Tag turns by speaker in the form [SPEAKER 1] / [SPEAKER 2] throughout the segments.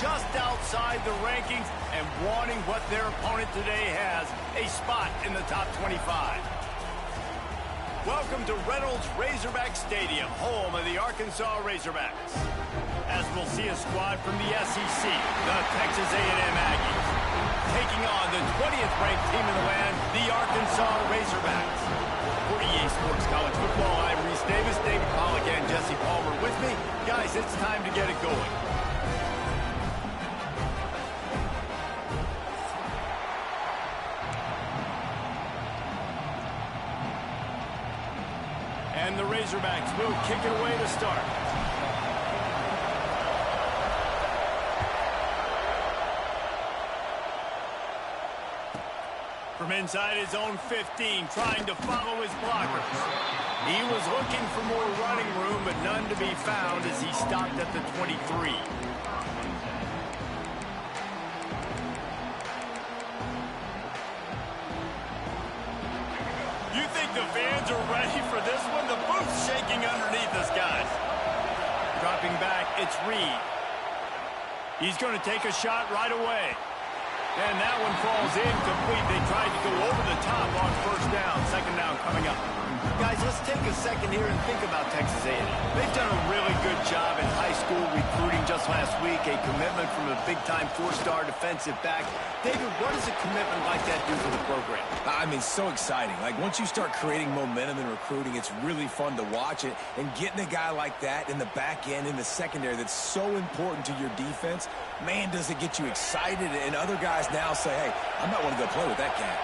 [SPEAKER 1] just outside the rankings and wanting what their opponent today has, a spot in the top 25. Welcome to Reynolds Razorback Stadium, home of the Arkansas Razorbacks. As we'll see a squad from the SEC, the Texas A&M Aggies, taking on the 20th ranked team in the land, the Arkansas Razorbacks. For EA Sports College Football, I'm Reese Davis, David Pollack, and Jesse Palmer with me. Guys, it's time to get it going. And the Razorbacks will kick it away to start. From inside his own 15, trying to follow his blockers. He was looking for more running room, but none to be found as he stopped at the 23. You think the fans are ready for this one? The booth's shaking underneath us, guys. Dropping back, it's Reed. He's going to take a shot right away. And that one falls incomplete. They tried to go over the top on first down. Second down coming up. Guys, let's take a second here and think about Texas A&M. They've done a really good job in high school recruiting just last week. A commitment from a big-time four-star defensive back. David, what does a commitment like that do for the program?
[SPEAKER 2] I mean, so exciting. Like, once you start creating momentum in recruiting, it's really fun to watch it. And getting a guy like that in the back end, in the secondary, that's so important to your defense, man, does it get you excited. And other guys now say, hey, I might want to go play with that cat.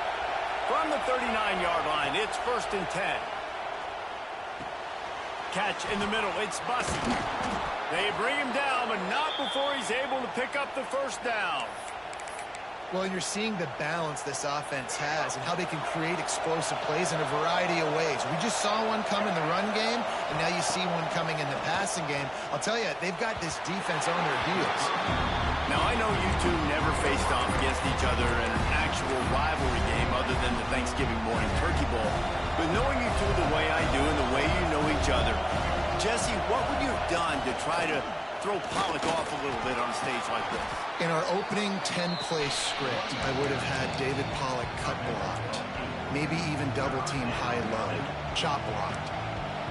[SPEAKER 1] From the 39-yard line, it's 1st and 10. Catch in the middle, it's Bussey. They bring him down, but not before he's able to pick up the first down.
[SPEAKER 3] Well, you're seeing the balance this offense has and how they can create explosive plays in a variety of ways. We just saw one come in the run game, and now you see one coming in the passing game. I'll tell you, they've got this defense on their heels.
[SPEAKER 1] Now, I know you two never faced off against each other in an actual rivalry game other than the Thanksgiving morning turkey bowl. But knowing you two the way I do and the way you know each other, Jesse, what would you have done to try to throw Pollack off a little bit on a stage like this?
[SPEAKER 3] In our opening 10-play script, I would have had David Pollack cut blocked, maybe even double-team high-low, chop blocked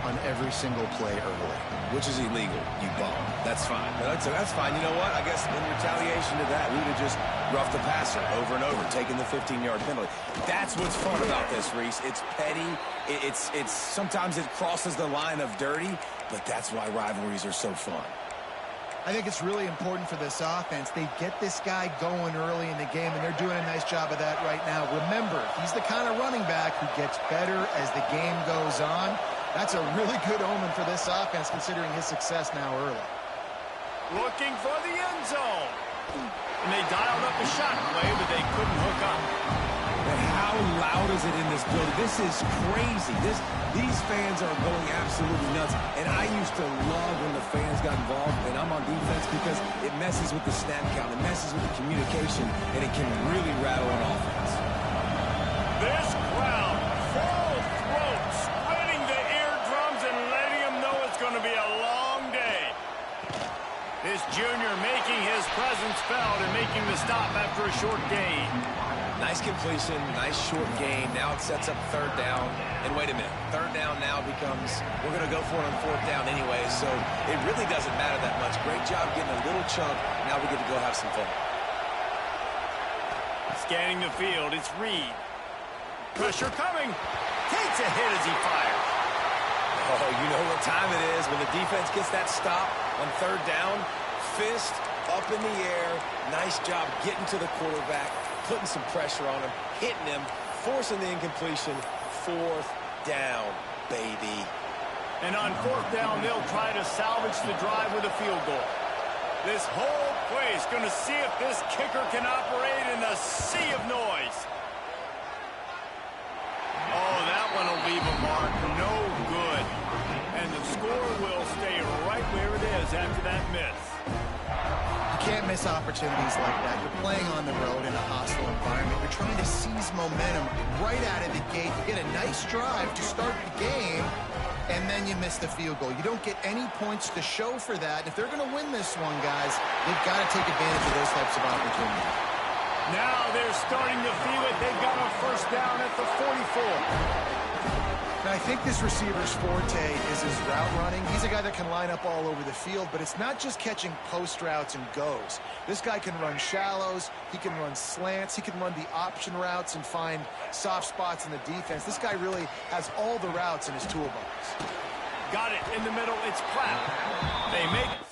[SPEAKER 3] on every single play early.
[SPEAKER 2] Which is illegal, you bum. That's fine. That's fine. You know what? I guess in retaliation to that, we would have just roughed the passer over and over, taking the 15-yard penalty. That's what's fun about this, Reese. It's petty. It's sometimes it crosses the line of dirty, but that's why rivalries are so fun.
[SPEAKER 3] I think it's really important for this offense. They get this guy going early in the game, and they're doing a nice job of that right now. Remember, he's the kind of running back who gets better as the game goes on. That's a really good omen for this offense, considering his success now early.
[SPEAKER 1] Looking for the end zone. And they dialed up a shot play, but they couldn't hook up.
[SPEAKER 2] And how loud is it in this building? This is crazy. These fans are going absolutely nuts. And I used to love when the fans got involved, and I'm on defense because it messes with the snap count, it messes with the communication, and it can really rattle an offense.
[SPEAKER 1] This crowd, full throat, splitting the eardrums and letting them know it's going to be a long day. This junior making his presence felt and making the stop after a short gain.
[SPEAKER 2] Nice completion, nice short gain. Now it sets up 3rd down. And wait a minute, 3rd down now becomes, we're going to go for it on 4th down anyway, so it really doesn't matter that much. Great job getting a little chunk. Now we get to go have some fun.
[SPEAKER 1] Scanning the field, it's Reed. Pressure coming. Takes a hit as he fires.
[SPEAKER 2] Oh, you know what time it is when the defense gets that stop on 3rd down. Fist up in the air. Nice job getting to the quarterback, putting some pressure on him, hitting him, forcing the incompletion. 4th down, baby.
[SPEAKER 1] And on 4th down, they'll try to salvage the drive with a field goal. This whole place going to see if this kicker can operate in a sea of noise. Oh, that one will leave a mark. No good. And the score will stay right where it is after that miss.
[SPEAKER 3] You can't miss opportunities like that. You're playing on the road in a hostile environment. You're trying to seize momentum right out of the gate. You get a nice drive to start the game, and then you miss the field goal. You don't get any points to show for that. And if they're going to win this one, guys, they've got to take advantage of those types of opportunities.
[SPEAKER 1] Now they're starting to feel it. They've got a first down at the 44.
[SPEAKER 3] Now, I think this receiver's forte is his route running. He's a guy that can line up all over the field, but it's not just catching post routes and goes. This guy can run shallows, he can run slants, he can run the option routes and find soft spots in the defense. This guy really has all the routes in his toolbox.
[SPEAKER 1] Got it in the middle. It's Clapp. They make it.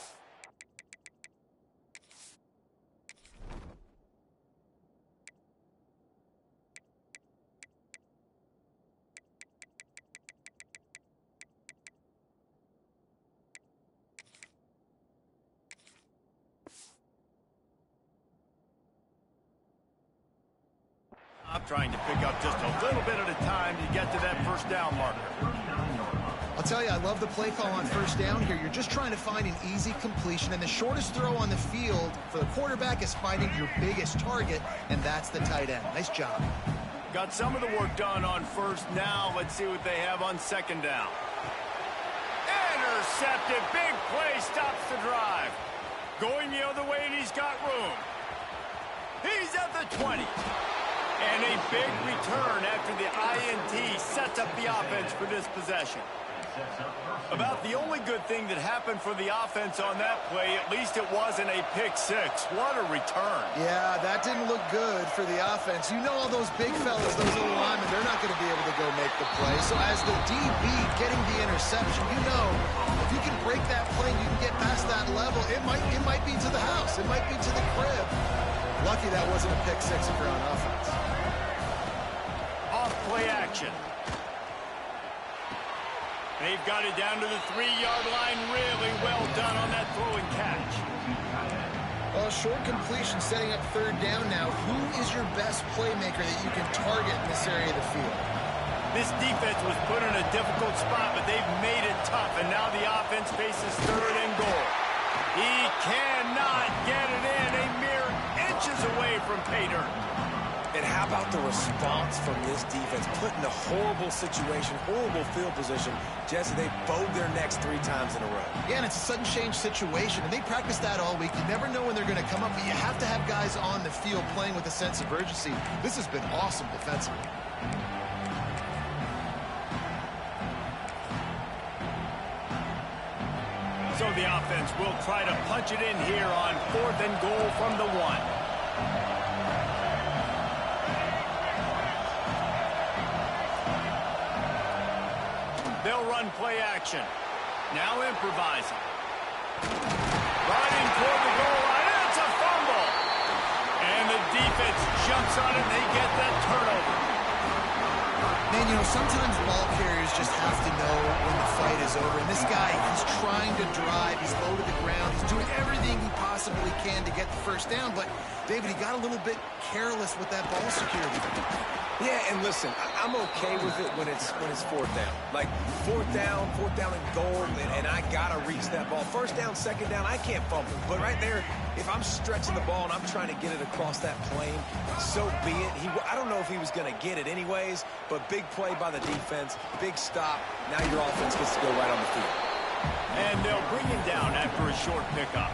[SPEAKER 1] I'm trying to pick up just a little bit at a time to get to that first down marker.
[SPEAKER 3] I'll tell you, I love the play call on first down here. You're just trying to find an easy completion, and the shortest throw on the field for the quarterback is finding your biggest target, and that's the tight end. Nice job.
[SPEAKER 1] Got some of the work done on first. Now let's see what they have on second down. Intercepted. Big play stops the drive. Going the other way, and he's got room. He's at the 20. And a big return after the INT sets up the offense for this possession. About the only good thing that happened for the offense on that play, at least it wasn't a pick six. What a return.
[SPEAKER 3] Yeah, that didn't look good for the offense. You know all those big fellas, those little linemen, they're not going to be able to go make the play. So as the DB getting the interception, you know, if you can break that play and you can get past that level, it might be to the house. It might be to the crib. Lucky that wasn't a pick six if you're on offense.
[SPEAKER 1] Off play action. They've got it down to the 3-yard line. Really well done on that throw and catch.
[SPEAKER 3] Well, short completion setting up third down now. Who is your best playmaker that you can target in this area of the field?
[SPEAKER 1] This defense was put in a difficult spot, but they've made it tough, and now the offense faces third and goal. He cannot get it in, a mere inches away from pay dirt.
[SPEAKER 2] And how about the response from this defense? Put in a horrible situation, horrible field position. Jesse, they bowed their necks 3 times in a row.
[SPEAKER 3] Yeah, and it's a sudden change situation, and they practice that all week. You never know when they're going to come up, but you have to have guys on the field playing with a sense of urgency. This has been awesome defensively.
[SPEAKER 1] So the offense will try to punch it in here on 4th and goal from the 1. They'll run play action. Now improvising. Riding toward the goal line. It's a fumble. And the defense jumps on it. And they get that turnover.
[SPEAKER 3] Man, you know, sometimes ball carriers just have to know when the fight is over. And this guy, he's trying to drive. He's low to the ground. He's doing everything he possibly can to get the first down. But, David, he got a little bit careless with that ball security.
[SPEAKER 2] Yeah, and listen, I'm okay with it when it's 4th down. Like, 4th down and goal, and I got to reach that ball. First down, second down, I can't fumble. But right there, if I'm stretching the ball and I'm trying to get it across that plane, so be it. I don't know if he was going to get it anyways, but big play by the defense, big stop. Now your offense gets to go right on the field.
[SPEAKER 1] And they'll bring him down after a short pickup.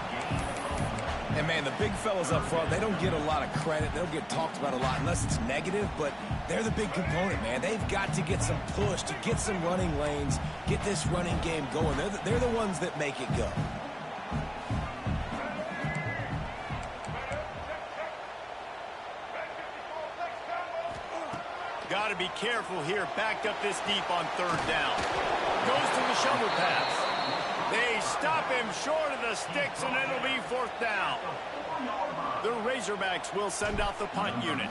[SPEAKER 2] And, man, the big fellas up front, they don't get a lot of credit. They don't get talked about a lot unless it's negative, but they're the big component, man. They've got to get some push, to get some running lanes, get this running game going. They're the ones that make it go.
[SPEAKER 1] Got to be careful here. Backed up this deep on 3rd down. Goes to the shoulder pass. They stop him short of the sticks, and it'll be 4th down. The Razorbacks will send out the punt unit.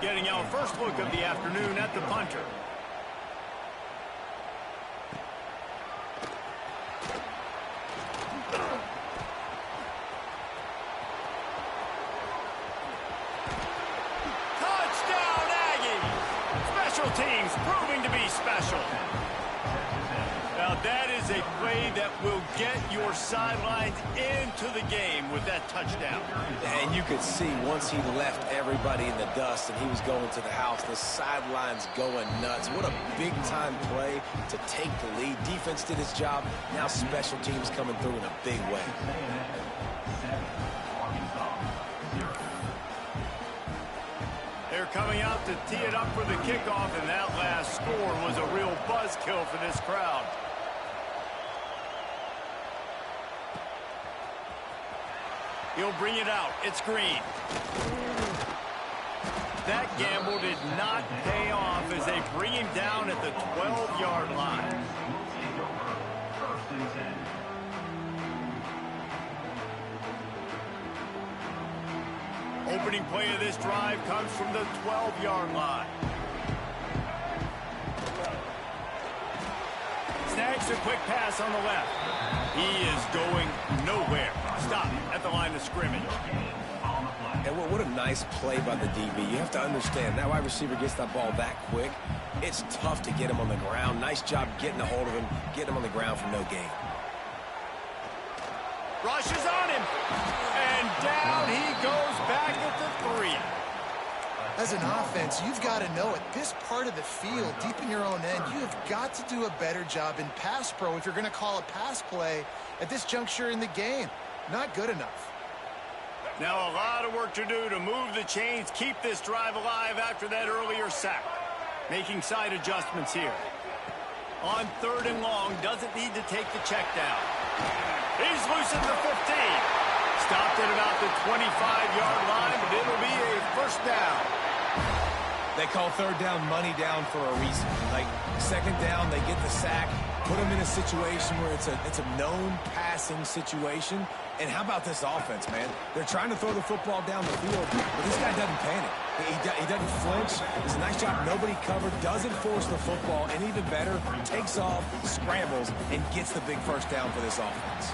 [SPEAKER 1] Getting our first look of the afternoon at the punter. Touchdown, Aggies! Special teams proving to be special. Now that is a play that will get your sidelines into the game with that touchdown.
[SPEAKER 2] And you could see once he left everybody in the dust and he was going to the house, the sidelines going nuts. What a big-time play to take the lead. Defense did its job. Now special teams coming through in a big way.
[SPEAKER 1] They're coming out to tee it up for the kickoff, and that last score was a real buzzkill for this crowd. He'll bring it out. It's Green. That gamble did not pay off as they bring him down at the 12-yard line. Opening play of this drive comes from the 12-yard line. Snags a quick pass on the left. He is going nowhere. Stop at the line of scrimmage.
[SPEAKER 2] And what a nice play by the DB. You have to understand, that wide receiver gets that ball that quick. It's tough to get him on the ground. Nice job getting a hold of him, getting him on the ground for no gain.
[SPEAKER 1] Rushes on him. And down he goes back at the 3.
[SPEAKER 3] As an offense, you've got to know at this part of the field, deep in your own end, you have got to do a better job in pass pro if you're going to call a pass play at this juncture in the game. Not good enough.
[SPEAKER 1] Now a lot of work to do to move the chains, keep this drive alive after that earlier sack. Making side adjustments here. On 3rd and long, doesn't need to take the check down. He's loose at the 15. Stopped at about the 25-yard line, but it'll be a first down.
[SPEAKER 2] They call 3rd down money down for a reason. Like 2nd down, they get the sack, put them in a situation where it's a known passing situation. And how about this offense, man? They're trying to throw the football down the field, but this guy doesn't panic. He doesn't flinch. It's a nice job. Nobody covered, doesn't force the football, and even better, takes off, scrambles, and gets the big first down for this offense.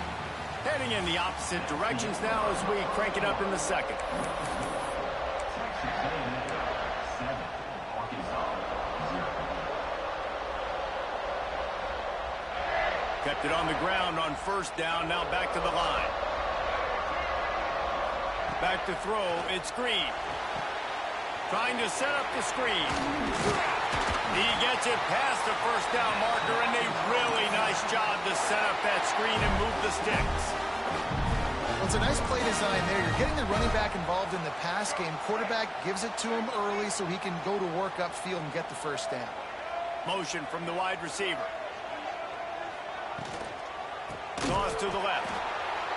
[SPEAKER 1] Heading in the opposite directions now as we crank it up in the 2nd. Kept it on the ground on 1st down, now back to the line. Back to throw, it's Green. Trying to set up the screen. He gets it past the 1st down marker, and a really nice job to set up that screen and move the sticks.
[SPEAKER 3] Well, it's a nice play design there. You're getting the running back involved in the pass game. Quarterback gives it to him early so he can go to work upfield and get the 1st down.
[SPEAKER 1] Motion from the wide receiver. Toss to the left.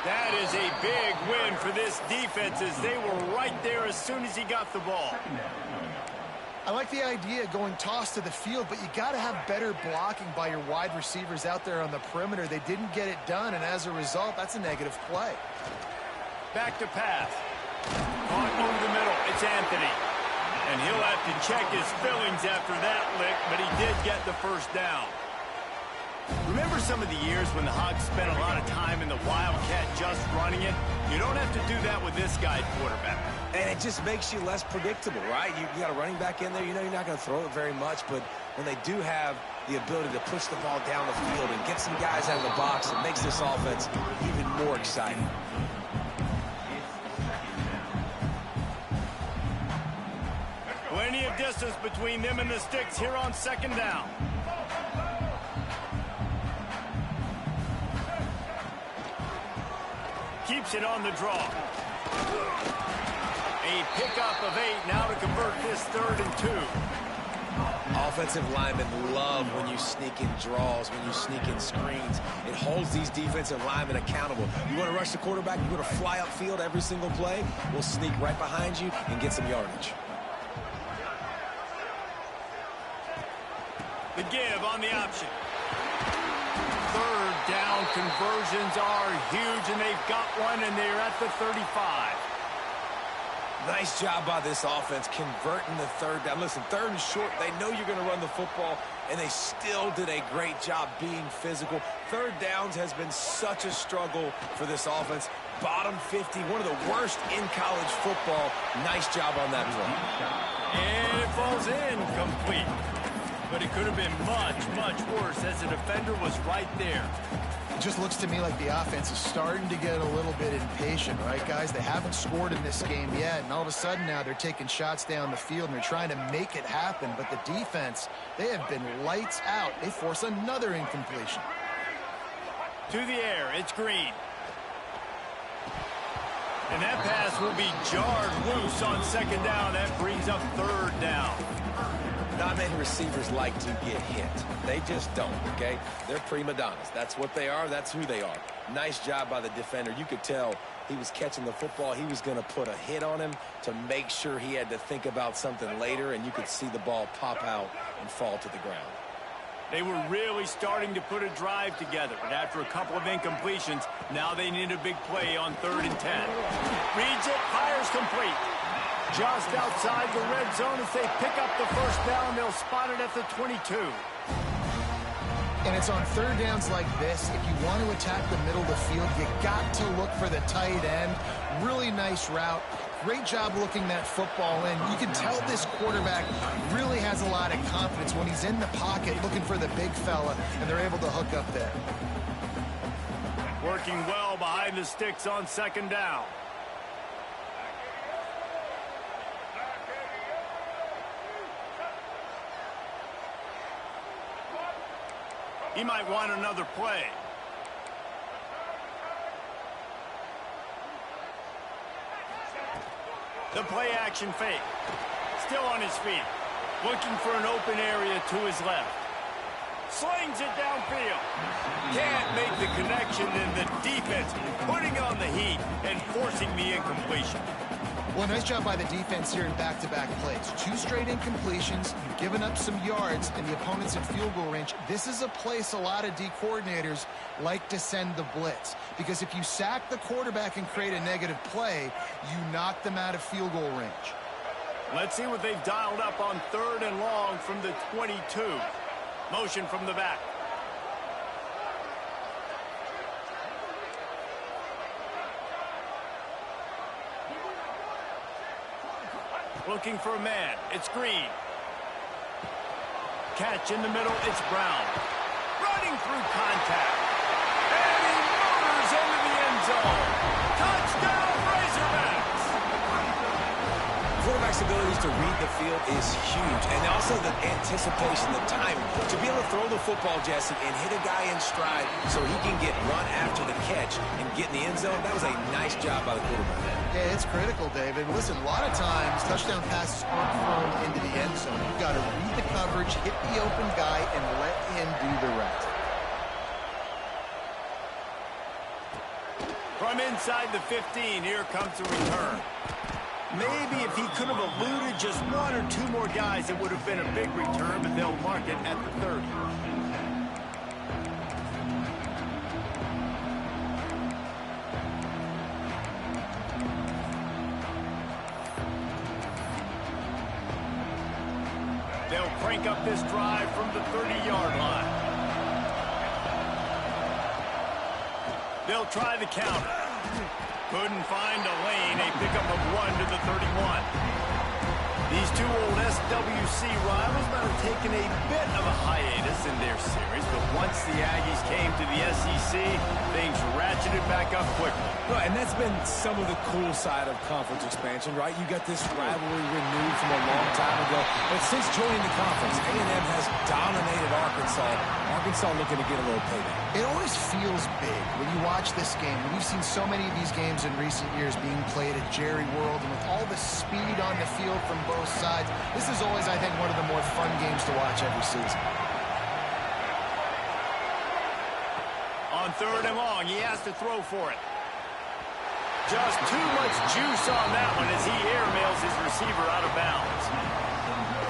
[SPEAKER 1] That is a big win for this defense as they were right there as soon as he got the ball.
[SPEAKER 3] I like the idea going toss to the field, but you got to have better blocking by your wide receivers out there on the perimeter. They didn't get it done, and as a result, that's a negative play.
[SPEAKER 1] Back to pass. Caught over the middle. It's Anthony. And he'll have to check his fillings after that lick, but he did get the 1st down. Remember some of the years when the Hogs spent a lot of time in the Wildcat just running it? You don't have to do that with this guy at quarterback.
[SPEAKER 2] And it just makes you less predictable, right? You got a running back in there. You know you're not going to throw it very much, but when they do have the ability to push the ball down the field and get some guys out of the box, it makes this offense even more exciting.
[SPEAKER 1] Plenty of distance between them and the sticks here on 2nd down. Keeps it on the draw. A pickup of 8 now to convert this 3rd and 2.
[SPEAKER 2] Offensive linemen love when you sneak in draws, when you sneak in screens. It holds these defensive linemen accountable. You want to rush the quarterback, you want to fly upfield every single play, we'll sneak right behind you and get some yardage.
[SPEAKER 1] The give on the option. 3rd down conversions are huge, and they've got one, and they're at the 35.
[SPEAKER 2] Nice job by this offense converting the 3rd down. Listen, 3rd and short, they know you're going to run the football, and they still did a great job being physical. 3rd downs has been such a struggle for this offense. Bottom 50, one of the worst in college football. Nice job on that play.
[SPEAKER 1] And it falls in complete. But it could have been much, much worse as the defender was right there.
[SPEAKER 3] It just looks to me like the offense is starting to get a little bit impatient, right, guys? They haven't scored in this game yet, and all of a sudden now they're taking shots down the field, and they're trying to make it happen. But the defense, they have been lights out. They force another incompletion.
[SPEAKER 1] To the air, it's Green. And that pass will be jarred loose on second down. That brings up third down.
[SPEAKER 2] Not many receivers like to get hit. They just don't, okay? They're prima donnas. That's what they are. That's who they are. Nice job by the defender. You could tell he was catching the football. He was going to put a hit on him to make sure he had to think about something later, and you could see the ball pop out and fall to the ground.
[SPEAKER 1] They were really starting to put a drive together, but after a couple of incompletions, now they need a big play on 3rd and 10. Reads it, fires complete. Just outside the red zone as they pick up the first down. They'll spot it at the 22.
[SPEAKER 3] And it's on 3rd downs like this. If you want to attack the middle of the field, you got to look for the tight end. Really nice route. Great job looking that football in. You can tell this quarterback really has a lot of confidence when he's in the pocket looking for the big fella, and they're able to hook up there.
[SPEAKER 1] Working well behind the sticks on 2nd down. He might want another play. The play-action fake. Still on his feet. Looking for an open area to his left. Slings it downfield. Can't make the connection, and the defense putting on the heat and forcing the incompletion.
[SPEAKER 3] Well, nice job by the defense here in back-to-back plays. 2 straight incompletions. You've given up some yards, and the opponent's in field goal range. This is a place a lot of D coordinators like to send the blitz, because if you sack the quarterback and create a negative play, you knock them out of field goal range.
[SPEAKER 1] Let's see what they've dialed up on 3rd and long from the 22. Motion from the back. Looking for a man. It's Green. Catch in the middle. It's Brown. Running through contact. And he motors into the end zone. Touchdown, Razorbacks!
[SPEAKER 2] Quarterback's abilities to read the field is huge, and also the anticipation, the timing. To be able to throw the football, Jesse, and hit a guy in stride so he can get run after the catch and get in the end zone, that was a nice job by the quarterback.
[SPEAKER 3] Yeah, it's critical, David. Listen, a lot of times touchdown passes aren't thrown into the end zone. You've got to read the coverage, hit the open guy, and let him do the rest.
[SPEAKER 1] From inside the 15, here comes the return. Maybe if he could have eluded just 1 or 2 more guys, it would have been a big return, but they'll mark it at the 30. They'll crank up this drive from the 30-yard line. They'll try the counter. Couldn't find a lane. A pickup of 1 to the 31. These two old SWC rivals might have taken a bit of a hiatus in their series, but once the Aggies came to the SEC, things ratcheted back up quickly.
[SPEAKER 2] Well, and that's been some of the cool side of conference expansion, right? You got this rivalry renewed from a long time ago, but since joining the conference, A&M has dominated Arkansas. Arkansas looking to get a little payback.
[SPEAKER 3] It always feels big when you watch this game. And we've seen so many of these games in recent years being played at Jerry World, and with all the speed on the field from both sides, this is always, I think, one of the more fun games to watch every season.
[SPEAKER 1] On 3rd and long, he has to throw for it. Just too much juice on that one as he airmails his receiver out of bounds.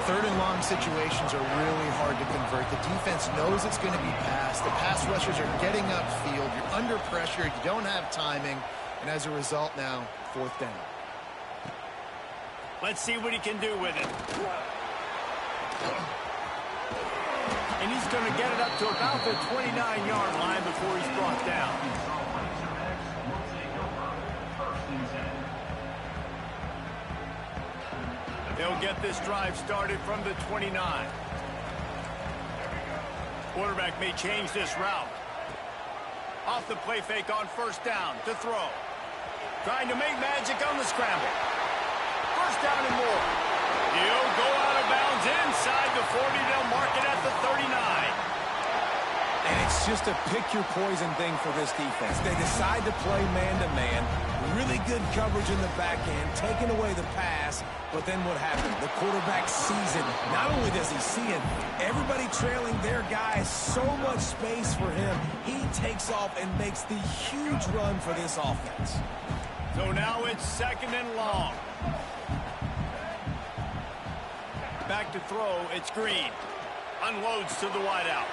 [SPEAKER 3] 3rd and long situations are really hard to convert. The defense knows it's going to be passed. The pass rushers are getting upfield. You're under pressure. You don't have timing. And as a result now, 4th down.
[SPEAKER 1] Let's see what he can do with it. And he's going to get it up to about the 29-yard line before he's brought down. They'll get this drive started from the 29. Quarterback may change this route. Off the play fake on first down to throw. Trying to make magic on the scramble. First down and more. He'll go out of bounds inside the 40. They'll mark it at the 39.
[SPEAKER 2] And it's just a pick-your-poison thing for this defense. They decide to play man-to-man. Really good coverage in the back end, taking away the pass. But then what happened? The quarterback sees it. Not only does he see it, everybody trailing their guy has so much space for him. He takes off and makes the huge run for this offense.
[SPEAKER 1] So now it's second and long. Back to throw, it's Green. Unloads to the wideout.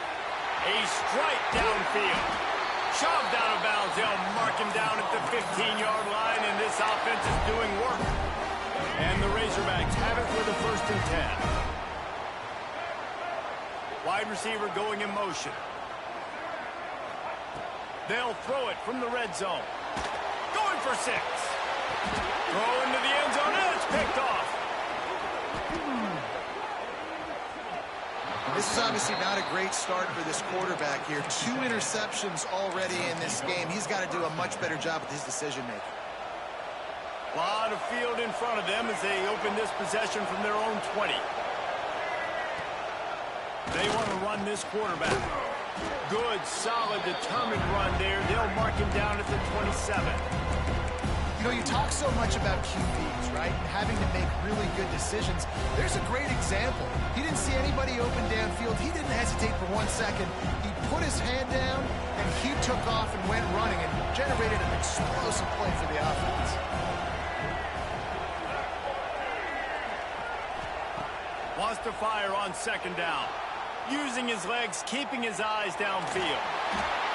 [SPEAKER 1] A strike downfield. Shoved out of bounds. They'll mark him down at the 15-yard line, and this offense is doing work. And the Razorbacks have it for the first and 10. Wide receiver going in motion. They'll throw it from the red zone. Going for 6. Throw into the end zone, and it's picked off.
[SPEAKER 3] This is obviously not a great start for this quarterback here. 2 interceptions already in this game. He's got to do a much better job with his decision-making.
[SPEAKER 1] A lot of field in front of them as they open this possession from their own 20. They want to run this quarterback. Good, solid, determined run there. They'll mark him down at the 27.
[SPEAKER 3] You know, you talk so much about QBs, right? And having to make really good decisions. There's a great example. He didn't see anybody open downfield. He didn't hesitate for 1 second. He put his hand down, and he took off and went running and generated an explosive play for the offense.
[SPEAKER 1] Wants to fire on second down. Using his legs, keeping his eyes downfield.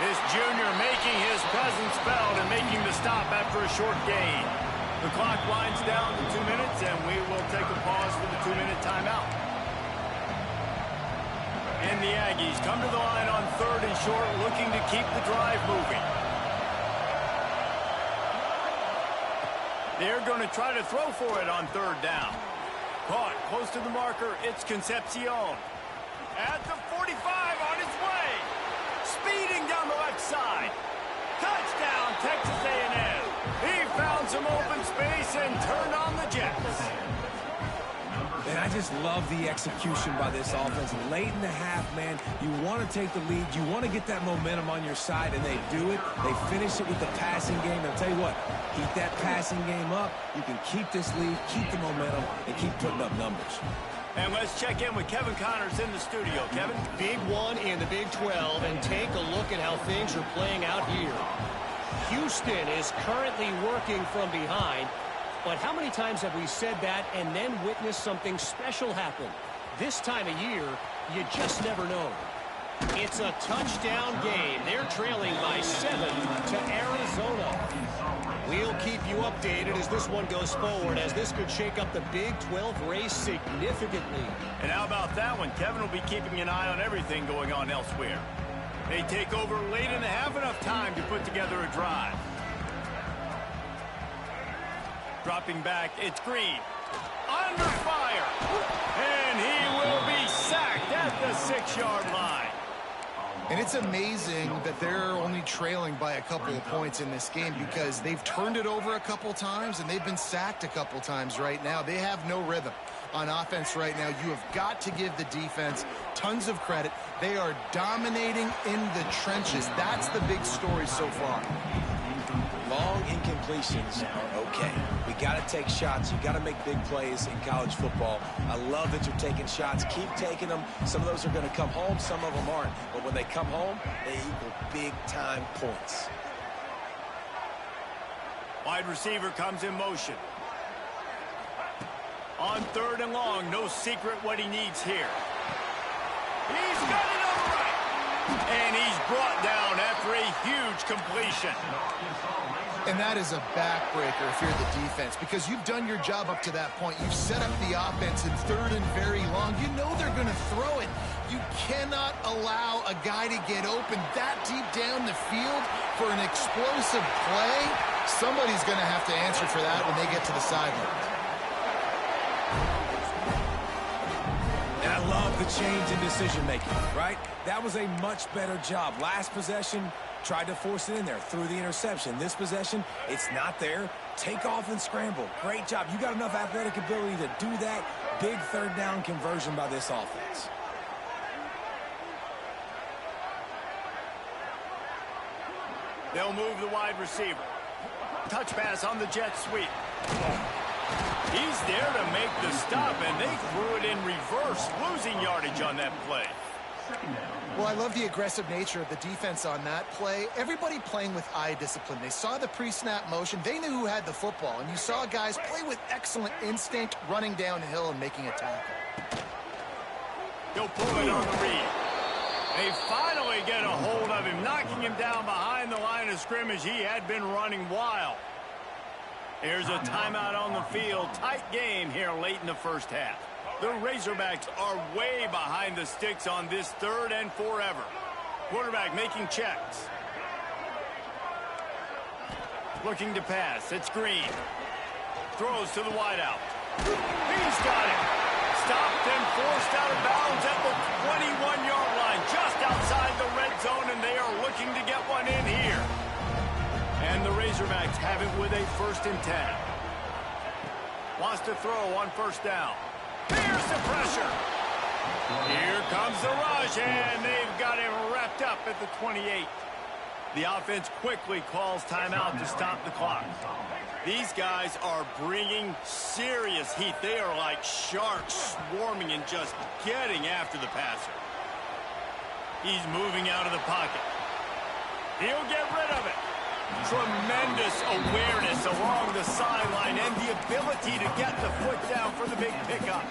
[SPEAKER 1] This junior making his presence felt and making the stop after a short gain. The clock winds down to 2 minutes, and we will take a pause for the 2-minute timeout. And the Aggies come to the line on third and short, looking to keep the drive moving. They're going to try to throw for it on third down. Caught close to the marker, it's Concepcion. At the 45 on his way. Speeding down the left side. Touchdown, Texas A&M. He found some open space and turned on the Jets.
[SPEAKER 2] And I just love the execution by this offense. Late in the half, man, you want to take the lead. You want to get that momentum on your side, and they do it. They finish it with the passing game. And I'll tell you what, keep that passing game up. You can keep this lead, keep the momentum, and keep putting up numbers.
[SPEAKER 1] And let's check in with Kevin Connors in the studio. Kevin?
[SPEAKER 4] Big one in the Big 12, and take a look at how things are playing out here. Houston is currently working from behind, but how many times have we said that and then witnessed something special happen? This time of year, you just never know. It's a touchdown game. They're trailing by 7 to Arizona. We'll keep you updated as this one goes forward, as this could shake up the Big 12 race significantly.
[SPEAKER 1] And how about that one? Kevin will be keeping an eye on everything going on elsewhere. They take over late and have enough time to put together a drive. Dropping back, it's Green. Under fire. And he will be sacked at the 6-yard line.
[SPEAKER 3] And it's amazing that they're only trailing by a couple of points in this game, because they've turned it over a couple times and they've been sacked a couple times right now. They have no rhythm on offense right now. You have got to give the defense tons of credit. They are dominating in the trenches. That's the big story so far.
[SPEAKER 2] Long incompletions are okay. We got to take shots. You got to make big plays in college football. I love that you're taking shots. Keep taking them. Some of those are going to come home. Some of them aren't. But when they come home, they equal big-time points.
[SPEAKER 1] Wide receiver comes in motion. On third and long, no secret what he needs here. He's got it on the right. And he's brought down after a huge completion.
[SPEAKER 3] And that is a backbreaker if you're the defense, because you've done your job up to that point. You've set up the offense in third and very long. You know they're going to throw it. You cannot allow a guy to get open that deep down the field for an explosive play. Somebody's going to have to answer for that when they get to the sideline.
[SPEAKER 2] And I love the change in decision-making, right? That was a much better job. Last possession, tried to force it in there, threw the interception. This possession, it's not there. Take off and scramble. Great job. You got enough athletic ability to do that. Big third down conversion by this offense.
[SPEAKER 1] They'll move the wide receiver. Touch pass on the jet sweep. He's there to make the stop, and they threw it in reverse, losing yardage on that play.
[SPEAKER 3] Well, I love the aggressive nature of the defense on that play. Everybody playing with eye discipline. They saw the pre-snap motion. They knew who had the football, and you saw guys play with excellent instinct, running downhill and making a tackle.
[SPEAKER 1] He'll pull it on the read. They finally get a hold of him, knocking him down behind the line of scrimmage. He had been running wild. Here's a timeout on the field. Tight game here late in the first half. The Razorbacks are way behind the sticks on this 3rd and forever. Quarterback making checks. Looking to pass. It's Green. Throws to the wideout. He's got it. Stopped and forced out of bounds at the 21-yard line, just outside the red zone, and they are looking to get one in here. And the Razorbacks have it with a 1st and 10. Wants to throw on 1st down. Here's the pressure. Here comes the rush, and they've got him wrapped up at the 28. The offense quickly calls timeout to stop the clock. These guys are bringing serious heat. They are like sharks swarming and just getting after the passer. He's moving out of the pocket. He'll get rid of it. Tremendous awareness along the sideline and the ability to get the foot down for the big pickup.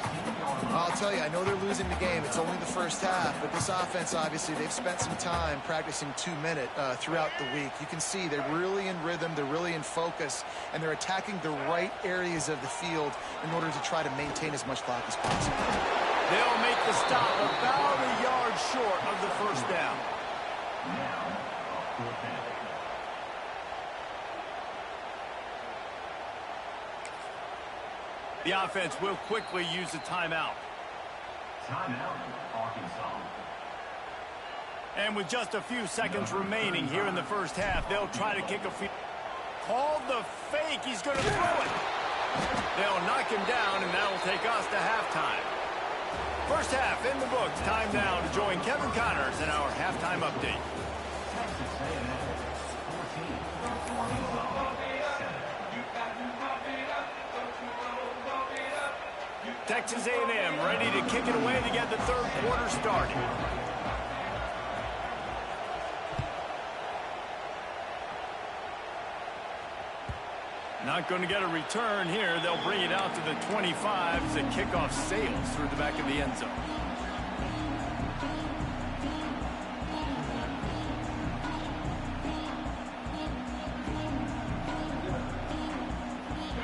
[SPEAKER 3] I'll tell you, I know they're losing the game. It's only the first half, but this offense, obviously, they've spent some time practicing 2-minute throughout the week. You can see they're really in rhythm, they're really in focus, and they're attacking the right areas of the field in order to try to maintain as much clock as possible.
[SPEAKER 1] They'll make the stop about a yard short of the 1st down. The offense will quickly use a timeout. And with just a few seconds remaining here in the first half, they'll try to kick a field. Called the fake. He's going to throw it. They'll knock him down, and that'll take us to halftime. First half in the books. Time now to join Kevin Connors in our halftime update.
[SPEAKER 5] Texas A&M 14.
[SPEAKER 1] Texas A&M ready to kick it away to get the 3rd quarter started. Not going to get a return here. They'll bring it out to the 25 as the kickoff sails through the back of the end zone.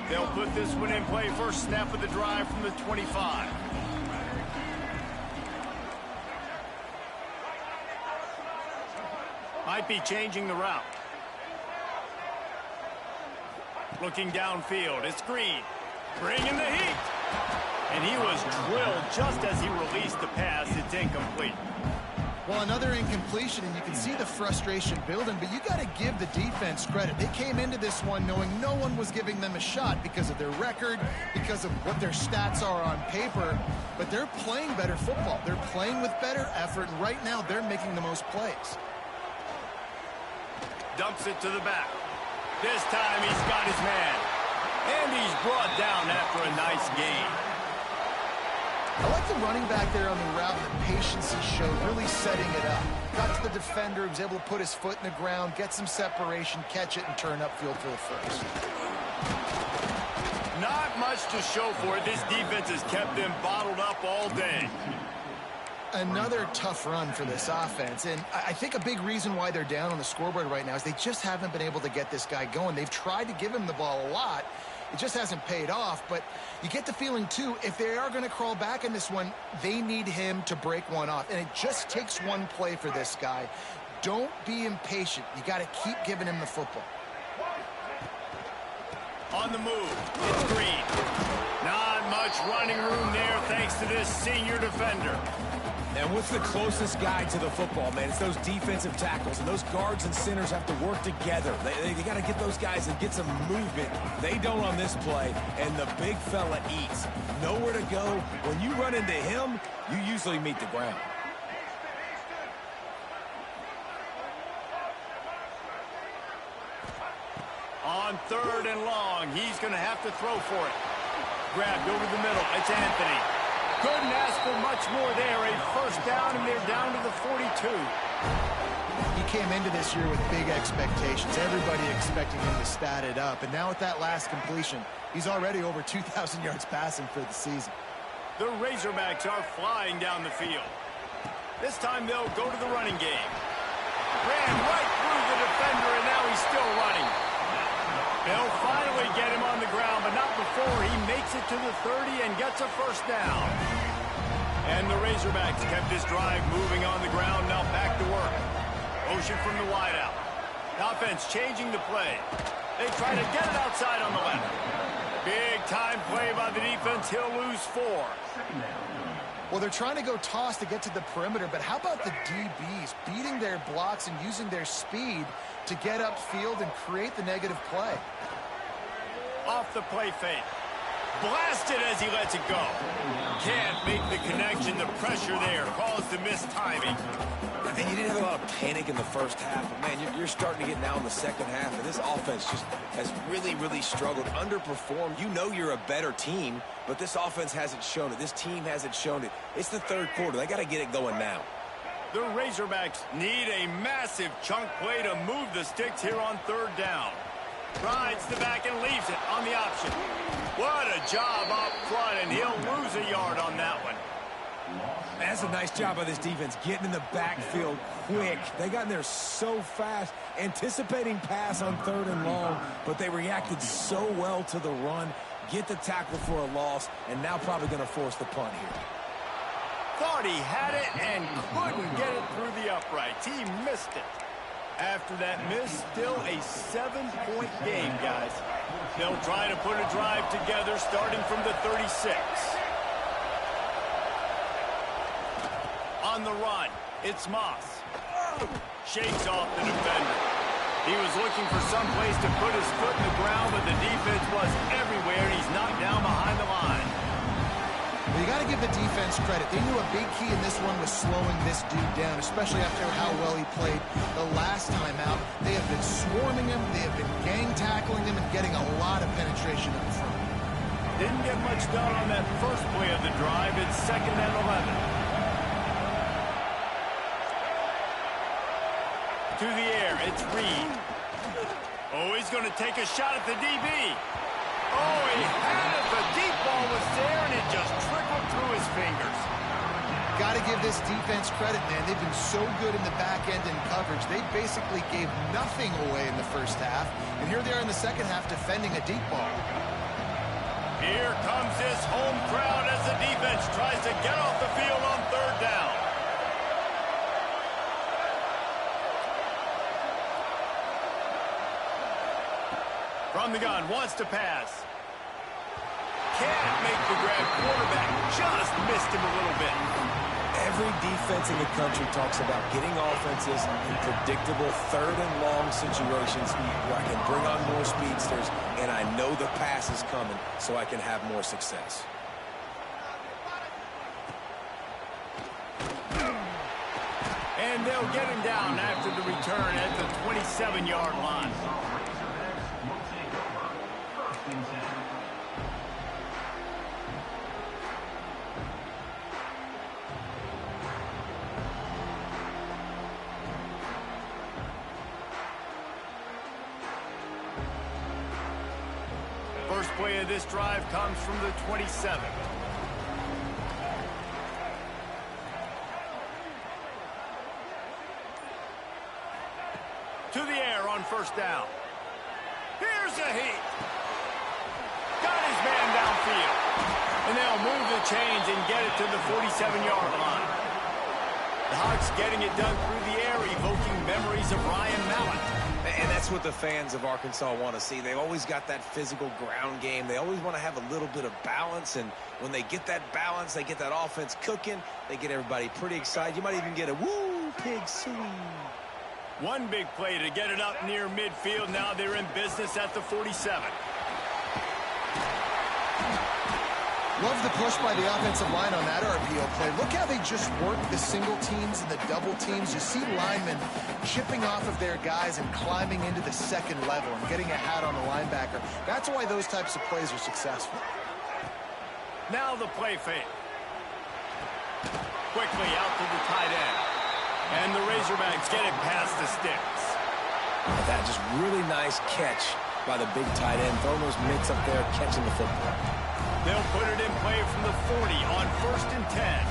[SPEAKER 1] They'll put this one in play. First snap of the drive from the 25. Might be changing the route. Looking downfield. It's Green. Bringing the heat. And he was drilled just as he released the pass. It's incomplete.
[SPEAKER 3] Well, another incompletion, and you can see the frustration building, but you got to give the defense credit. They came into this one knowing no one was giving them a shot because of their record, because of what their stats are on paper, but they're playing better football. They're playing with better effort, and right now they're making the most plays.
[SPEAKER 1] Dumps it to the back. This time he's got his man, and he's brought down after a nice gain.
[SPEAKER 3] I like the running back there on the route and the patience he showed, really setting it up. Got to the defender, was able to put his foot in the ground, get some separation, catch it, and turn upfield for the first.
[SPEAKER 1] Not much to show for it. This defense has kept them bottled up all day.
[SPEAKER 3] Another tough run for this offense, and I think a big reason why they're down on the scoreboard right now is they just haven't been able to get this guy going. They've tried to give him the ball a lot. It just hasn't paid off, but you get the feeling, too, if they are going to crawl back in this one, they need him to break one off, and it just takes one play for this guy. Don't be impatient. You got to keep giving him the football.
[SPEAKER 1] On the move, it's Green. Not much running room there thanks thanks to this senior defender.
[SPEAKER 2] And what's the closest guy to the football, man? It's those defensive tackles, and those guards and centers have to work together. They got to get those guys and get some movement. They don't on this play, and the big fella eats. Nowhere to go. When you run into him, you usually meet the ground.
[SPEAKER 1] On 3rd and long, he's going to have to throw for it. Grabbed over the middle. It's Anthony. Couldn't ask for much more there. A first down, and they're down to the 42.
[SPEAKER 3] He came into this year with big expectations. Everybody expecting him to stat it up. And now with that last completion, he's already over 2,000 yards passing for the season.
[SPEAKER 1] The Razorbacks are flying down the field. This time they'll go to the running game. Ran right through the defender, and now he's still running. They'll finally get him on the ground, but not before he makes it to the 30 and gets a first down. And the Razorbacks kept this drive moving on the ground, now back to work. Motion from the wideout. Offense changing the play. They try to get it outside on the left. Big time play by the defense. He'll lose 4.
[SPEAKER 3] Well, they're trying to go toss to get to the perimeter, but how about the DBs beating their blocks and using their speed to get upfield and create the negative play?
[SPEAKER 1] Off the play fake. Blasted as he lets it go. Can't make the connection. The pressure there caused the missed timing.
[SPEAKER 2] And you didn't have a lot of panic in the first half, but man, you're starting to get now in the second half, and this offense just has really struggled, underperformed. You know you're a better team, but this offense hasn't shown it. This team hasn't shown it. It's the 3rd quarter. They got to get it going now.
[SPEAKER 1] The Razorbacks need a massive chunk play to move the sticks here on 3rd down. Rides the back and leaves it on the option. What a job up front, and he'll lose a yard on that one.
[SPEAKER 2] That's a nice job by this defense, getting in the backfield quick. They got in there so fast, anticipating pass on 3rd and long, but they reacted so well to the run, get the tackle for a loss, and now probably going to force the punt here.
[SPEAKER 1] Thought he had it and couldn't get it through the uprights. He missed it. After that miss, still a 7-point game, guys. They'll try to put a drive together starting from the 36. On the run, it's Moss. Shakes off the defender. He was looking for some place to put his foot in the ground, but the defense was everywhere, and he's knocked down behind the line.
[SPEAKER 3] Well, you got to give the defense credit. They knew a big key in this one was slowing this dude down, especially after how well he played the last time out. They have been swarming him, they have been gang tackling him, and getting a lot of penetration up front.
[SPEAKER 1] Didn't get much done on that first play of the drive. It's 2nd and 11. To the air, it's Reed. Oh, he's going to take a shot at the DB. Oh, he had it. The deep ball was there, and it just trickled through his fingers.
[SPEAKER 3] Got to give this defense credit, man. They've been so good in the back end in coverage. They basically gave nothing away in the first half, and here they are in the second half defending a deep ball.
[SPEAKER 1] Here comes this home crowd as the defense tries to get off the field on 3rd down. From the gun, wants to pass. Can't make the grab. Quarterback just missed him a little bit.
[SPEAKER 2] Every defense in the country talks about getting offenses in predictable 3rd and long situations where I can bring on more speedsters, and I know the pass is coming, so I can have more success.
[SPEAKER 1] And they'll get him down after the return at the 27-yard line. First play of this drive comes from the 27. To the air on 1st down. Here's a heat. Got his man downfield. And they'll move the chains and get it to the 47-yard line. The Hawks getting it done through the air, evoking memories of Ryan Mallett.
[SPEAKER 2] And that's what the fans of Arkansas want to see. They've always got that physical ground game. They always want to have a little bit of balance, and when they get that balance, they get that offense cooking, they get everybody pretty excited. You might even get a woo, pig sweet.
[SPEAKER 1] One big play to get it up near midfield. Now they're in business at the 47.
[SPEAKER 3] Love the push by the offensive line on that RPO play. Look how they just work the single teams and the double teams. You see linemen chipping off of their guys and climbing into the second level and getting a hat on the linebacker. That's why those types of plays are successful.
[SPEAKER 1] Now the play fake. Quickly out to the tight end. And the Razorbacks get it past the sticks.
[SPEAKER 2] That just really nice catch by the big tight end. Throwing those mitts up there, catching the football.
[SPEAKER 1] They'll put it in play from the 40 on 1st and 10.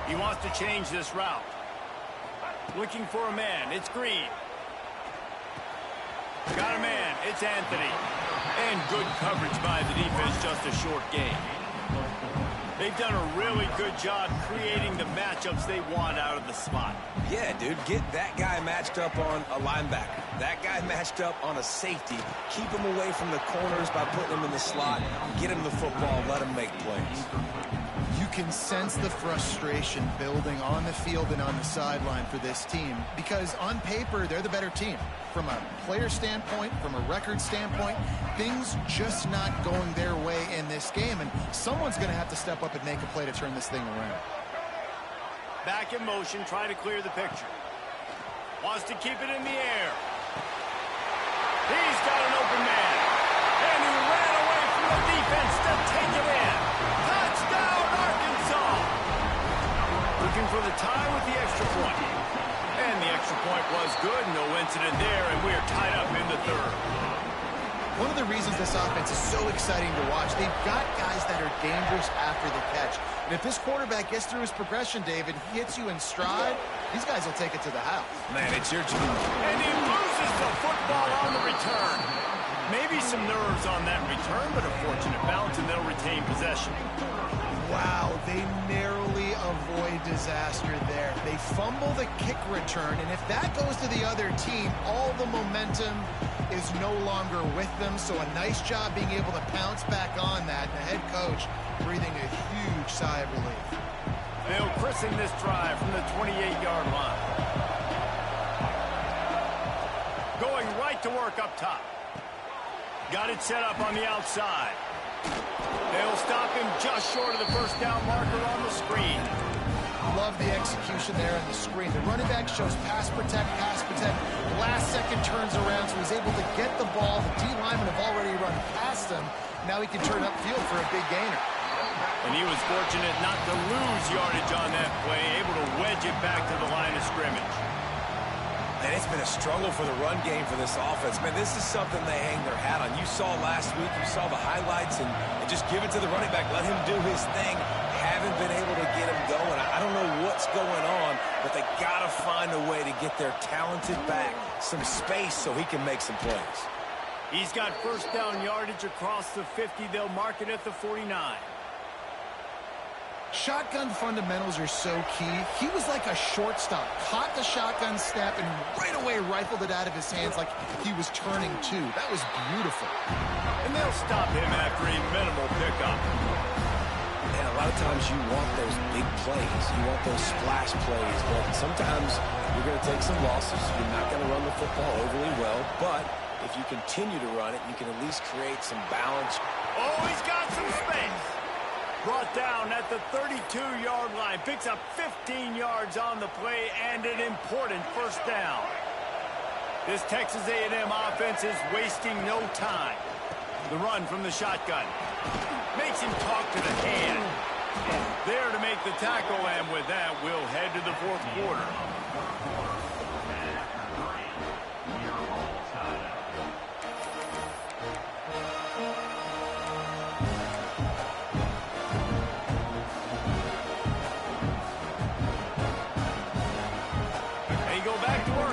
[SPEAKER 1] He wants to change this route. Looking for a man. It's Green. Got a man. It's Anthony. And good coverage by the defense. Just a short gain. They've done a really good job creating the matchups they want out of the slot.
[SPEAKER 2] Yeah, dude, get that guy matched up on a linebacker. That guy matched up on a safety. Keep him away from the corners by putting him in the slot. Get him the football. Let him make plays.
[SPEAKER 3] You can sense the frustration building on the field and on the sideline for this team because on paper, they're the better team. From a player standpoint, from a record standpoint, things just not going their way in this game, and someone's going to have to step up and make a play to turn this thing around.
[SPEAKER 1] Back in motion, try to clear the picture. Wants to keep it in the air. He's got an open man. And he ran away from the defense to take it in. Touchdown, Arkansas! Looking for the tie with the extra point. And the extra point was good. No incident there, and we are tied up in the third.
[SPEAKER 3] One of the reasons this offense is so exciting to watch, they've got guys that are dangerous after the catch. And if this quarterback gets through his progression, David, he hits you in stride, these guys will take it to the house.
[SPEAKER 2] Man, it's your turn.
[SPEAKER 1] And he loses the football on the return. Maybe some nerves on that return, but a fortunate bounce, and they'll retain possession.
[SPEAKER 3] Wow, they narrowly avoid disaster there. They fumble the kick return, and if that goes to the other team, all the momentum is no longer with them. So a nice job being able to pounce back on that. The head coach breathing a huge sigh of relief.
[SPEAKER 1] They'll christen this drive from the 28-yard line. Going right to work up top. Got it set up on the outside. They'll stop him just short of the first down marker on the screen.
[SPEAKER 3] Love the execution there on the screen. The running back shows pass protect, pass protect. Last second turns around, so he's able to get the ball. The D linemen have already run past him. Now he can turn upfield for a big gainer.
[SPEAKER 1] And he was fortunate not to lose yardage on that play, able to wedge it back to the line of scrimmage.
[SPEAKER 2] And it's been a struggle for the run game for this offense. Man, this is something they hang their hat on. You saw last week, you saw the highlights, and just give it to the running back. Let him do his thing. Haven't been able to get him going. I don't know what's going on, but they got to find a way to get their talented back some space so he can make some plays.
[SPEAKER 1] He's got first down yardage across the 50. They'll mark it at the 49.
[SPEAKER 3] Shotgun fundamentals are so key. He was like a shortstop. Caught the shotgun snap and right away rifled it out of his hands like he was turning two. That was beautiful.
[SPEAKER 1] And they'll stop him after a minimal pickup.
[SPEAKER 2] And a lot of times you want those big plays. You want those splash plays. But sometimes you're going to take some losses. You're not going to run the football overly well. But if you continue to run it, you can at least create some balance.
[SPEAKER 1] Oh, he's got some space. Brought down at the 32-yard line. Picks up 15 yards on the play and an important first down. This Texas A&M offense is wasting no time. The run from the shotgun. Makes him talk to the hand. There to make the tackle, and with that, we'll head to the fourth quarter.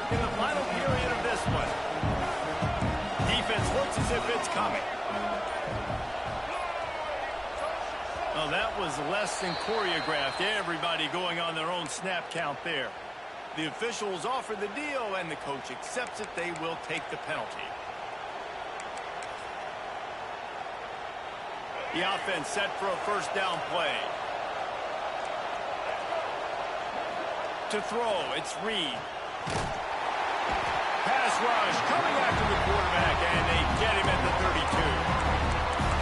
[SPEAKER 1] In the final period of this one. Defense looks as if it's coming. Well, that was less than choreographed. Everybody going on their own snap count there. The officials offer the deal, and the coach accepts it. They will take the penalty. The offense set for a first down play. To throw, it's Reed. Pass rush coming after the quarterback, and they get him at the 32.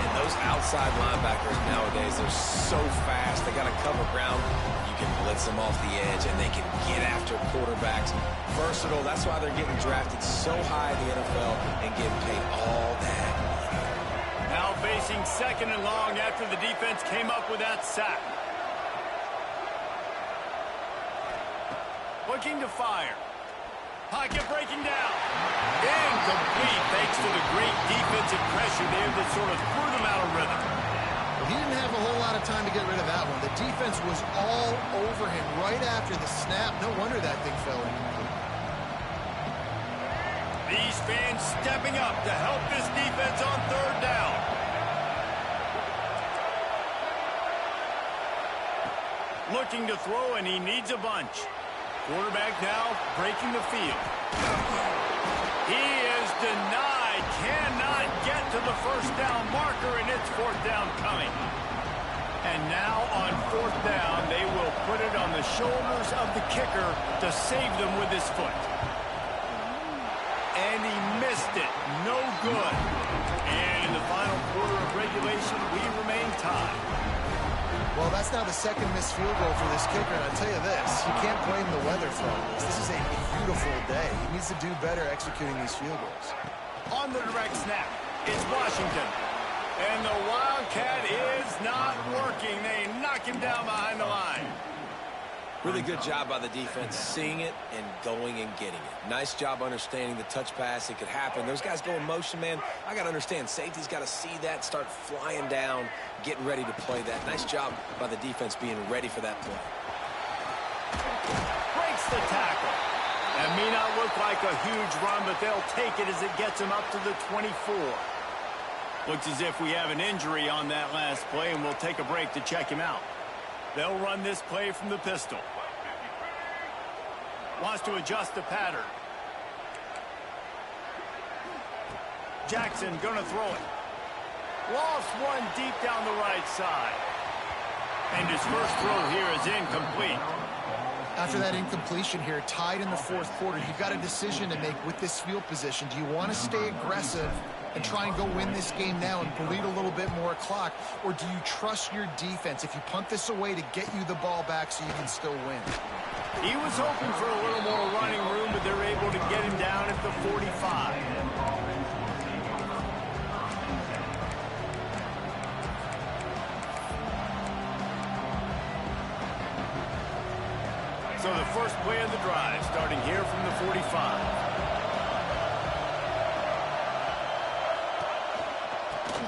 [SPEAKER 2] And those outside linebackers nowadays, they're so fast. They got to cover ground. You can blitz them off the edge, and they can get after quarterbacks. Versatile. That's why they're getting drafted so high in the NFL and getting paid all that.
[SPEAKER 1] Now facing second and long after the defense came up with that sack. Looking to fire. Pocket breaking down. Incomplete thanks to the great defensive pressure there that sort of threw them out of rhythm.
[SPEAKER 3] Well, he didn't have a whole lot of time to get rid of that one. The defense was all over him right after the snap. No wonder that thing fell incomplete.
[SPEAKER 1] These fans stepping up to help this defense on third down. Looking to throw, and he needs a bunch. Quarterback now breaking the field. He is denied. Cannot get to the first down marker, and it's fourth down coming. And now on fourth down, they will put it on the shoulders of the kicker to save them with his foot. And he missed it. No good. And in the final quarter of regulation, we remain tied.
[SPEAKER 3] Well, that's now the second missed field goal for this kicker, and I'll tell you this, you can't blame the weather for all this. This is a beautiful day. He needs to do better executing these field goals.
[SPEAKER 1] On the direct snap, it's Washington. And the Wildcat is not working. They knock him down behind the line.
[SPEAKER 2] Really good job by the defense, seeing it and going and getting it. Nice job understanding the touch pass. It could happen. Those guys go in motion, man. I got to understand, safety's got to see that, start flying down, getting ready to play that. Nice job by the defense being ready for that play.
[SPEAKER 1] Breaks the tackle. That may not look like a huge run, but they'll take it as it gets him up to the 24. Looks as if we have an injury on that last play, and we'll take a break to check him out. They'll run this play from the pistol. Wants to adjust the pattern. Jackson gonna throw it. Lost one deep down the right side. And his first throw here is incomplete.
[SPEAKER 3] After that incompletion here, tied in the fourth quarter, you've got a decision to make with this field position. Do you want to stay aggressive and try and go win this game now and bleed a little bit more clock, or do you trust your defense if you punt this away to get you the ball back so you can still win?
[SPEAKER 1] He was hoping for a little more running room, but they're able to get him down at the 45. So the first play of the drive, starting here from the 45.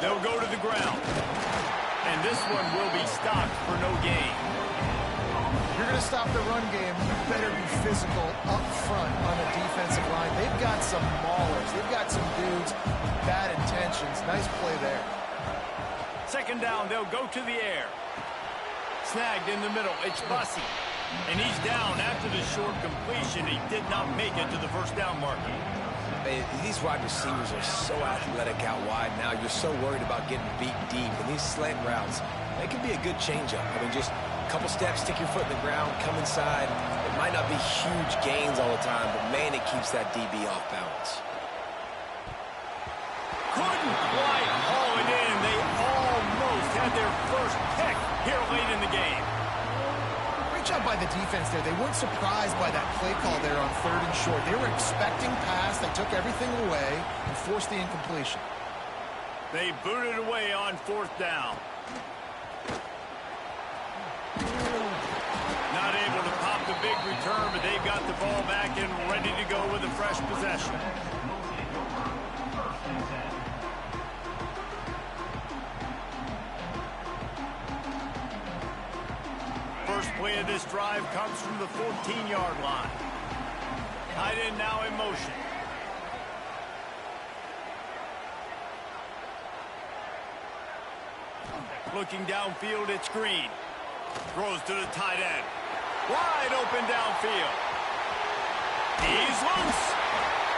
[SPEAKER 1] They'll go to the ground. And this one will be stopped for no gain.
[SPEAKER 3] If you're going to stop the run game, you better be physical up front on the defensive line. They've got some maulers. They've got some dudes with bad intentions. Nice play there.
[SPEAKER 1] Second down, they'll go to the air. Snagged in the middle. It's Bussey. And he's down after the short completion. He did not make it to the first down marker.
[SPEAKER 2] These wide receivers are so athletic out wide now. You're so worried about getting beat deep. And these slant routes, they can be a good changeup. I mean, just a couple steps, stick your foot in the ground, come inside. It might not be huge gains all the time, but, man, it keeps that DB off balance.
[SPEAKER 1] Couldn't quite haul it in. They almost had their first pick here late in the game.
[SPEAKER 3] Great job by the defense there. They weren't surprised by that play call there on third and short. They were expecting pass. They took everything away and forced the incompletion.
[SPEAKER 1] They booted away on fourth down. Not able to pop the big return, but they've got the ball back and ready to go with a fresh possession. First play of this drive comes from the 14-yard line. Tight end now in motion. Looking downfield, it's Green. Throws to the tight end. Wide open downfield. He's loose.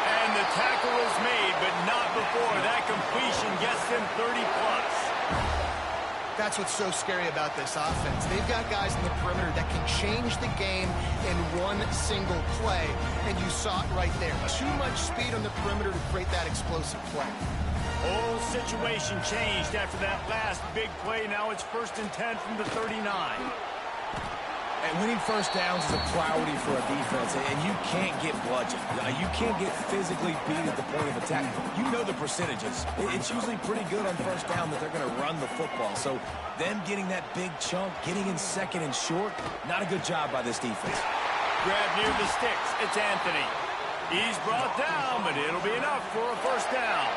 [SPEAKER 1] And the tackle is made, but not before that completion gets him 30-plus.
[SPEAKER 3] That's what's so scary about this offense. They've got guys in the perimeter that can change the game in one single play, and you saw it right there. Too much speed on the perimeter to create that explosive play.
[SPEAKER 1] Whole situation changed after that last big play. Now it's 1st and 10 from the 39.
[SPEAKER 2] And winning first downs is a priority for a defense, and you can't get bludgeoned. You can't get physically beat at the point of attack. You know the percentages. It's usually pretty good on first down that they're going to run the football. So them getting that big chunk, getting in 2nd and short, not a good job by this defense.
[SPEAKER 1] Grab near the sticks. It's Anthony. He's brought down, but it'll be enough for a first down.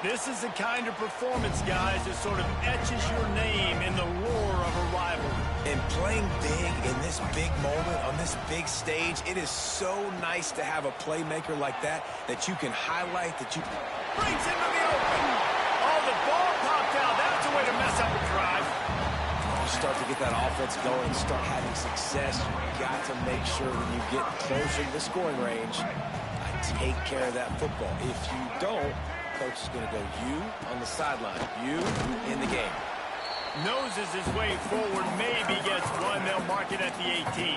[SPEAKER 1] This is the kind of performance, guys, that sort of etches your name in the roar of a rivalry.
[SPEAKER 2] And playing big in this big moment, on this big stage, it is so nice to have a playmaker like that you can highlight, that you...
[SPEAKER 1] Brings into the open. Oh, the ball popped out. That's a way to mess up a drive.
[SPEAKER 2] You start to get that offense going, start having success, you got to make sure when you get closer to the scoring range, take care of that football. If you don't, coach is going to go you on the sideline, you in the game.
[SPEAKER 1] Noses his way forward, maybe gets one. They'll mark it at the 18.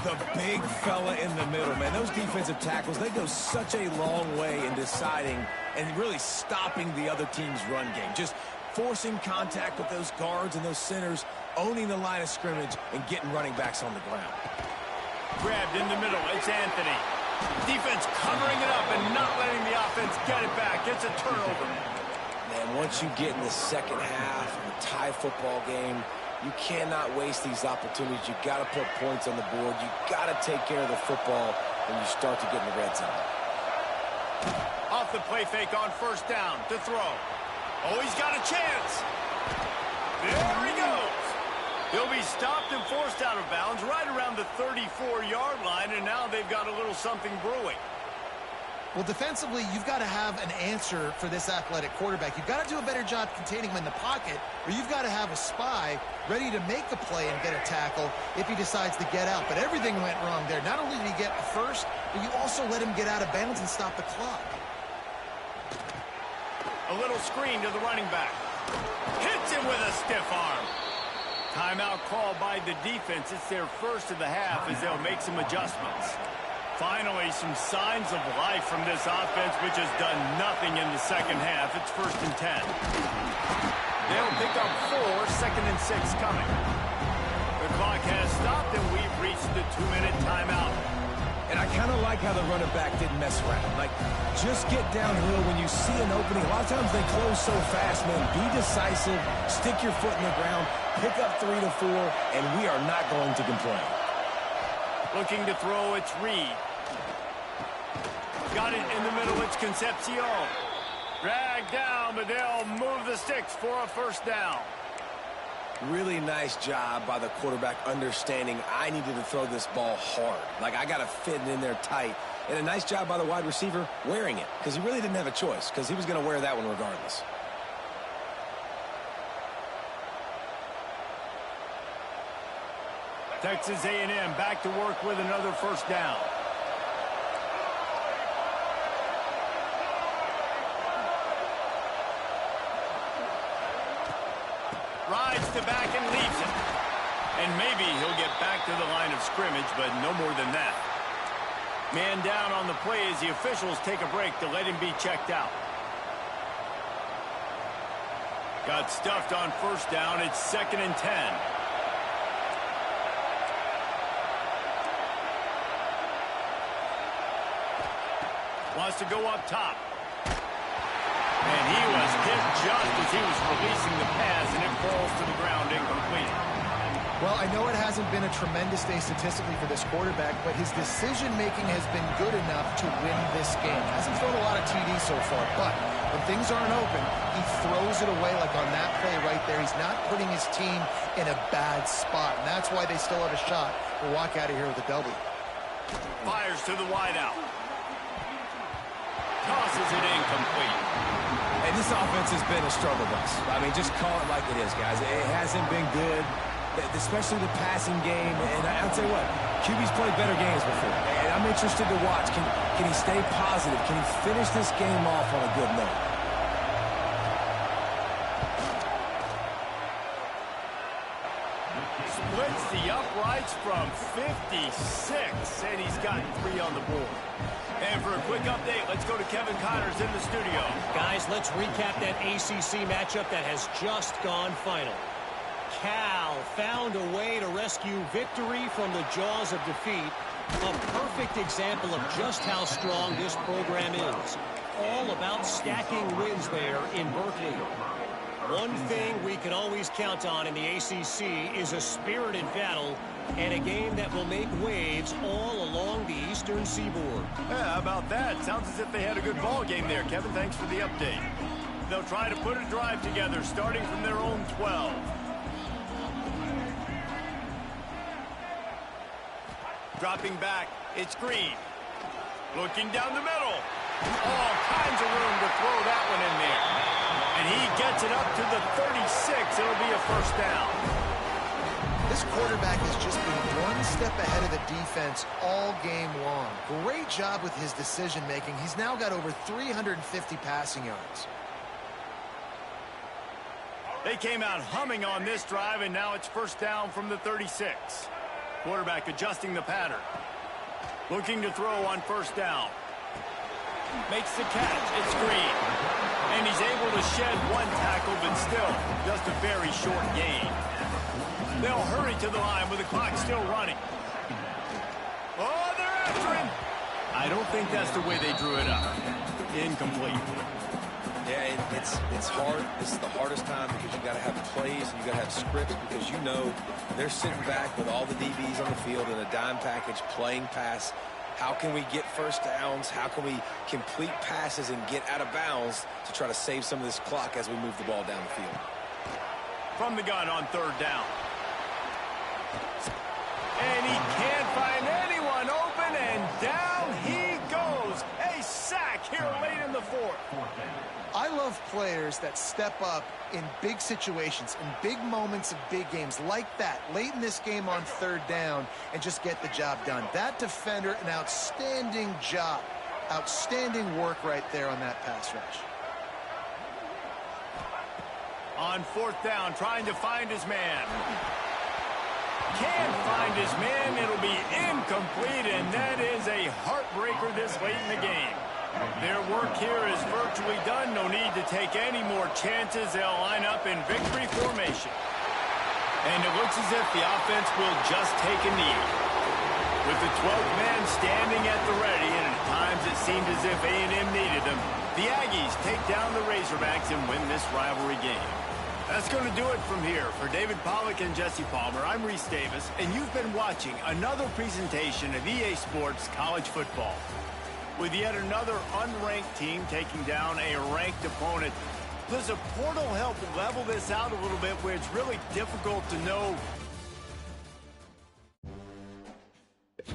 [SPEAKER 2] The big fella in the middle, man. Those defensive tackles, they go such a long way in deciding and really stopping the other team's run game. Just forcing contact with those guards and those centers, owning the line of scrimmage, and getting running backs on the ground.
[SPEAKER 1] Grabbed in the middle. It's Anthony. Defense covering it up and not letting the offense get it back. It's a turnover.
[SPEAKER 2] Man, once you get in the second half of a tie football game, you cannot waste these opportunities. You got to put points on the board. You got to take care of the football when you start to get in the red zone.
[SPEAKER 1] Off the play fake on first down to throw. Oh, he's got a chance. There he goes. He'll be stopped and forced out of bounds right around the 34-yard line, and now they've got a little something brewing.
[SPEAKER 3] Well, defensively, you've got to have an answer for this athletic quarterback. You've got to do a better job containing him in the pocket, or you've got to have a spy ready to make the play and get a tackle if he decides to get out. But everything went wrong there. Not only did he get a first, but you also let him get out of bounds and stop the clock.
[SPEAKER 1] A little screen to the running back. Hits him with a stiff arm. Timeout called by the defense. It's their first of the half as they'll make some adjustments. Finally, some signs of life from this offense, which has done nothing in the second half. It's 1st and 10. They'll pick up 4, 2nd and 6 coming. The clock has stopped, and we've reached the 2-minute timeout.
[SPEAKER 2] And I kind of like how the running back didn't mess around. Like, just get downhill when you see an opening. A lot of times they close so fast, man. Be decisive, stick your foot in the ground, pick up 3 to 4, and we are not going to complain.
[SPEAKER 1] Looking to throw, it's Reed. Got it in the middle, it's Concepcion. Dragged down, but they'll move the sticks for a first down.
[SPEAKER 2] Really nice job by the quarterback understanding I needed to throw this ball hard. Like, I got to fit it in there tight. And a nice job by the wide receiver wearing it, because he really didn't have a choice, because he was going to wear that one regardless.
[SPEAKER 1] Texas A&M back to work with another first down. Rides to back and leaves it. And maybe he'll get back to the line of scrimmage, but no more than that. Man down on the play as the officials take a break to let him be checked out. Got stuffed on first down. It's 2nd and 10. Wants to go up top. And he was hit just as he was releasing the pass, and it falls to the ground incomplete.
[SPEAKER 3] Well, I know it hasn't been a tremendous day statistically for this quarterback, but his decision-making has been good enough to win this game. Hasn't thrown a lot of TDs so far, but when things aren't open, he throws it away like on that play right there. He's not putting his team in a bad spot, and that's why they still have a shot to walk out of here with a W.
[SPEAKER 1] Fires to the wideout. Tosses it incomplete.
[SPEAKER 2] And this offense has been a struggle bus. I mean, just call it like it is, guys. It hasn't been good. especially the passing game. And I'll tell you what, QB's played better games before. And I'm interested to watch. Can he stay positive? Can he finish this game off on a good note?
[SPEAKER 1] Splits the uprights from 56, and he's got 3 on the board. And for a quick update, let's go to Kevin Connors in the studio.
[SPEAKER 4] Guys, let's recap that ACC matchup that has just gone final. Cal found a way to rescue victory from the jaws of defeat. A perfect example of just how strong this program is. All about stacking wins there in Berkeley. One thing we can always count on in the ACC is a spirited battle and a game that will make waves all along the Eastern Seaboard.
[SPEAKER 1] Yeah, how about that? Sounds as if they had a good ball game there. Kevin, thanks for the update. They'll try to put a drive together, starting from their own 12. Dropping back, it's Green. Looking down the middle. All kinds of room to throw that one in there. And he gets it up to the 36. It'll be a first down.
[SPEAKER 3] This quarterback has just been one step ahead of the defense all game long. Great job with his decision-making. He's now got over 350 passing yards.
[SPEAKER 1] They came out humming on this drive, and now it's first down from the 36. Quarterback adjusting the pattern. Looking to throw on first down. Makes the catch. It's Green. And he's able to shed one tackle, but still just a very short gain. They'll hurry to the line with the clock still running. Oh, they're after him. I don't think that's the way they drew it up. Incomplete.
[SPEAKER 2] Yeah, it's hard. This is the hardest time because you got to have plays and you got to have scripts because you know they're sitting back with all the DBs on the field in a dime package playing pass. How can we get first downs? How can we complete passes and get out of bounds to try to save some of this clock as we move the ball down the field?
[SPEAKER 1] From the gun on third down. And he can't find anyone open, and down he goes. A sack here late in the fourth.
[SPEAKER 3] I love players that step up in big situations, in big moments of big games like that, late in this game on third down, and just get the job done. That defender, an outstanding job. Outstanding work right there on that pass rush.
[SPEAKER 1] On fourth down, trying to find his man. Can't find his man. It'll be incomplete, and that is a heartbreaker this late in the game. Their work here is virtually done. No need to take any more chances. They'll line up in victory formation. And it looks as if the offense will just take a knee. With the 12th man standing at the ready, and at times it seemed as if A&M needed them, the Aggies take down the Razorbacks and win this rivalry game. That's going to do it from here. For David Pollack and Jesse Palmer, I'm Reese Davis, and you've been watching another presentation of EA Sports College Football. With yet another unranked team taking down a ranked opponent, does a portal help level this out a little bit where it's really difficult to know